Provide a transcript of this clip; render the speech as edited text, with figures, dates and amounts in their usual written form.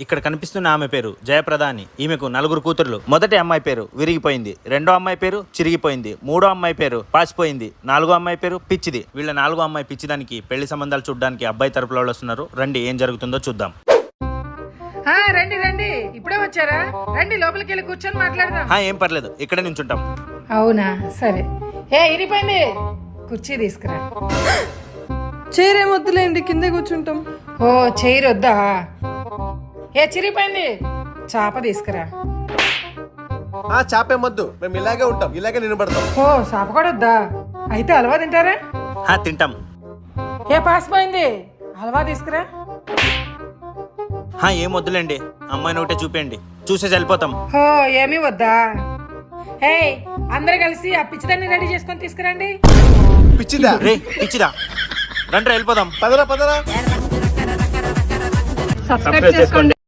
ఇక్కడ కనిపిస్తున్న ఆమె పేరు జయప్రద అని. ఈమెకు 4 కూతుర్లు. మొదటి అమ్మాయి పేరు విరిగిపోయింది, రెండో అమ్మాయి పేరు చిరిగిపోయింది, మూడో అమ్మాయి పేరు పాసిపోయింది, నాలుగో అమ్మాయి పేరు పిచ్చిది. వీళ్ళ 4గో అమ్మాయి పిచ్చిదానికి పెళ్లి సంబంధాలు చూడడానికి అబ్బాయి తరపులో వాళ్ళు వస్తున్నారు. రండి ఏం జరుగుతుందో చూద్దాం. రండి రండి, ఇప్పుడే వచ్చారా? రండి లోపలికి వెళ్ళి కూర్చొని మాట్లాడదాం. ఏం పర్లేదు, ఇక్కడే నుంచుంటాం. అవునా, సరే. ఇరిపోయింది, కుర్చీ తీసుకురా. చైర్ ఏమొద్దులేండి, కిందే కూర్చుంటాం. ఓ చైర్ వద్దా? చిరిగిపోయింది, చాప తీసుకురా. చాపేమొద్దు, మేము ఇలాగే ఉంటాం, ఇలాగే నిలబడతాం. ఓ చాప కూడా వద్దా? అయితే హల్వా తింటారా? తింటాం. పాసిపోయింది, హల్వా తీసుకురా. ఏం వద్దులేండి, అమ్మాయిని ఒకటే చూపేయండి, చూసేసి వెళ్ళిపోతాం. ఏమీ వద్దా? అందరు కలిసి ఆ పిచ్చిదాన్ని రెడీ చేసుకొని తీసుకురండి. పిచ్చిదా? రే పిచ్చిదా, రండి వెళ్ళిపోదాం. పదరా పదరా. సబ్స్క్రైబ్ చేసుకోండి.